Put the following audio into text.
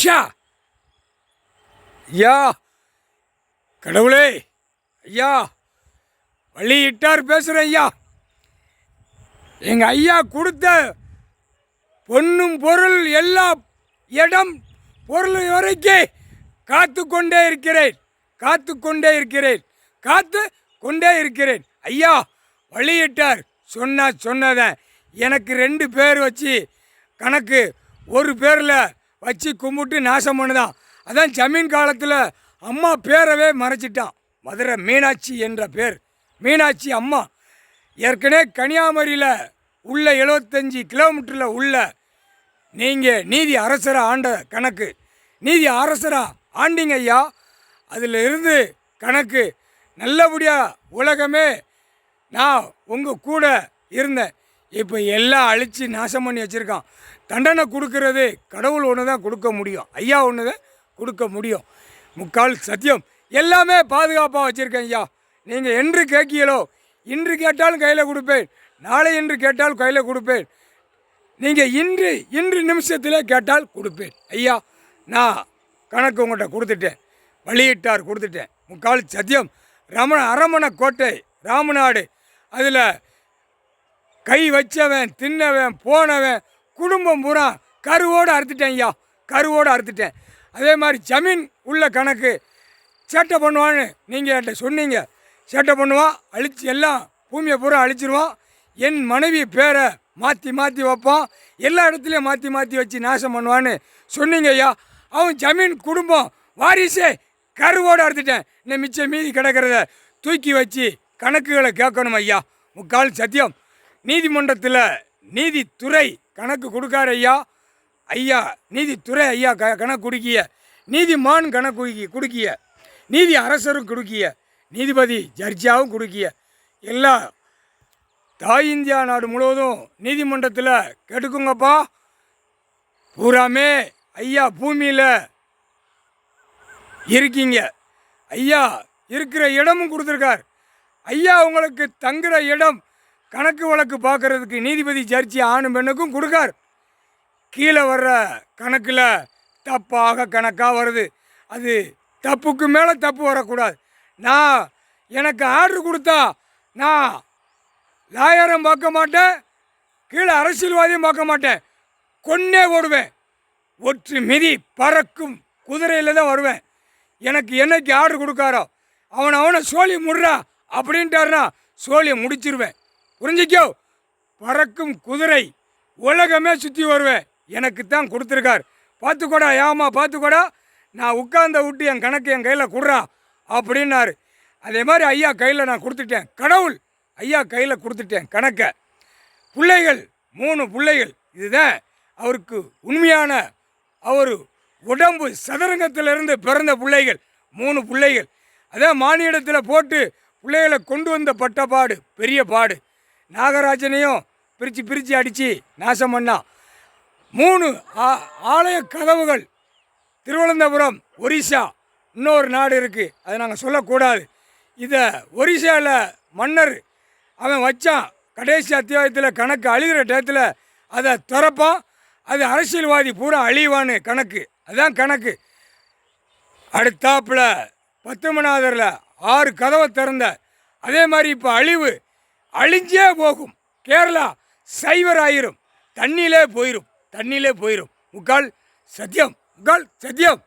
ஒரிசா. ஐயா கடவுளே, ஐயா வள்ளியிட்டார் பேசுகிறேன் ஐயா. எங்கள் ஐயா கொடுத்த பொன்னும் பொருள் எல்லா இடம் பொருள் வரைக்கும் காத்து கொண்டே இருக்கிறேன், காத்து கொண்டே இருக்கிறேன், காத்து கொண்டே இருக்கிறேன். ஐயா வள்ளியிட்டார் சொன்னதை எனக்கு 2 பேர் வச்சு கணக்கு, ஒரு பேரில் வச்சு கும்பிட்டு நாசம் பண்ணுதான். அதான் ஜமீன் காலத்தில் அம்மா பேரவே மறைச்சிட்டான். மதுரை மீனாட்சி என்ற பேர், மீனாட்சி அம்மா. ஏற்கனவே கன்னியாகுமரியில் உள்ள 75 கிலோமீட்டரில் உள்ள நீங்கள் நீதி அரசராக ஆண்ட கணக்கு, நீதி அரசராக ஆண்டிங்க ஐயா. அதில் இருந்து கணக்கு நல்லபடியாக உலகமே நான் உங்கள் கூட இருந்தேன். இப்போ எல்லாம் அழித்து நாசம் பண்ணி வச்சுருக்கான். தண்டனை கொடுக்கறது கடவுள் ஒன்று தான் கொடுக்க முடியும், ஐயா ஒன்று தான் கொடுக்க முடியும். முக்கால் சத்தியம் எல்லாமே பாதுகாப்பாக வச்சுருக்கேன் ஐயா. நீங்கள் என்று கேட்கீங்களோ, இன்று கேட்டாலும் கையில் கொடுப்பேன், நாளை என்று கேட்டால் கையில் கொடுப்பேன். நீங்கள் இன்று நிமிஷத்தில் கேட்டால் கொடுப்பேன் ஐயா. நான் கணக்கு உங்கள்கிட்ட கொடுத்துட்டேன், வள்ளியிட்டார் கொடுத்துட்டேன். முக்கால் சத்தியம். அரமணை கோட்டை ராமநாடு, அதில் கை வச்சவன் தின்னவன் போனவன் குடும்பம் பூரா கருவோடு அறுத்துட்டேன் ஐயா, கருவோடு அறுத்துட்டேன். அதே மாதிரி ஜமீன் உள்ள கணக்கு சேட்டை பண்ணுவான்னு நீங்கள் என்கிட்ட சொன்னீங்க. சேட்டை பண்ணுவான், அழிச்சு எல்லாம் பூமியை பூரா அழிச்சிருவான். என் மனைவி பேரை மாற்றி மாற்றி வைப்பான், எல்லா இடத்துலையும் மாற்றி மாற்றி வச்சு நாசம் பண்ணுவான்னு சொன்னீங்க ஐயா. அவன் ஜமீன் குடும்பம் வாரிசே கருவோடு அறுத்துட்டேன். இன்னும் மிச்சம் மீதி கிடக்கிறத தூக்கி வச்சு கணக்குகளை கேட்கணும் ஐயா. முக்கால் சத்தியம். நீதிமன்றத்தில் நீதித்துறை கணக்கு கொடுக்காரு ஐயா. ஐயா நீதித்துறை ஐயா கணக்கு கொடுக்கிய, நீதிமான் கணக்கு கொடுக்கிய, நீதி அரசரும் கொடுக்கிய, நீதிபதி ஜட்ஜாவும் கொடுக்கிய. எல்லா தாய் இந்தியா நாடு முழுவதும் நீதிமன்றத்தில் கெடுக்குங்கப்பா. பூராமே ஐயா பூமியில் இருக்கீங்க. ஐயா இருக்கிற இடமும் கொடுத்துருக்கார். ஐயா உங்களுக்கு தங்குற இடம் கணக்கு வழக்கு பார்க்குறதுக்கு நீதிபதி ஜட்ஜி ஆணும் பெண்ணுக்கும் கொடுக்கார். கீழே வர்ற கணக்கில் தப்பாக கணக்காக வருது. அது தப்புக்கு மேலே தப்பு வரக்கூடாது. நான் எனக்கு ஆர்டர் கொடுத்தா நான் லாயரும் பார்க்க மாட்டேன், கீழே அரசியல்வாதியும் பார்க்க மாட்டேன், கொன்னே ஓடுவேன். ஒற்று மிதி பறக்கும் குதிரையில் தான் வருவேன். எனக்கு என்னைக்கு ஆர்டர் கொடுக்காரோ அவனை சோழி முடுறா அப்படின்ட்டாருனா சோழியை முடிச்சிருவேன். புரிஞ்சிக்கோ, பறக்கும் குதிரை உலகமே சுற்றி வருவேன். எனக்கு தான் கொடுத்துருக்கார். பார்த்துக்கூடா ஏமா பார்த்துக்கூடா, நான் உட்கார்ந்த விட்டு என் கணக்கு என் கையில் கொடுறா அப்படின்னாரு. அதே மாதிரி ஐயா கையில் நான் கொடுத்துட்டேன். கடவுள் ஐயா கையில் கொடுத்துட்டேன் கணக்கை. பிள்ளைகள் 3 பிள்ளைகள். இதுதான் அவருக்கு உண்மையான அவர் உடம்பு சதுரங்கத்திலிருந்து பிறந்த பிள்ளைகள் 3 பிள்ளைகள். அதே மானிடத்தில் போட்டு பிள்ளைகளை கொண்டு வந்த பட்டப்பாடு பெரிய பாடு. நாகராஜனையும் பிரித்து அடித்து நாசம் பண்ணான். 3 ஆலய கதவுகள். திருவனந்தபுரம் ஒரிசா, இன்னொரு நாடு இருக்குது, அதை நாங்கள் சொல்லக்கூடாது. இதை ஒரிசாவில் மன்னர் அவன் வச்சான். கடைசி அத்தியாயத்தில் கணக்கு அழிகிற டயத்தில் அதை திறப்பான். அது அரசியல்வாதி பூரா அழிவான்னு கணக்கு, அதுதான் கணக்கு. அடுத்தாப்பில் பத்துமநாதரில் 6 கதவை திறந்த. அதே மாதிரி இப்போ அழிஞ்சே போகும். கேரளா சைவர் ஆயிரும், தண்ணியிலே போயிடும். முக்கால் சத்தியம், முக்கால் சத்தியம்.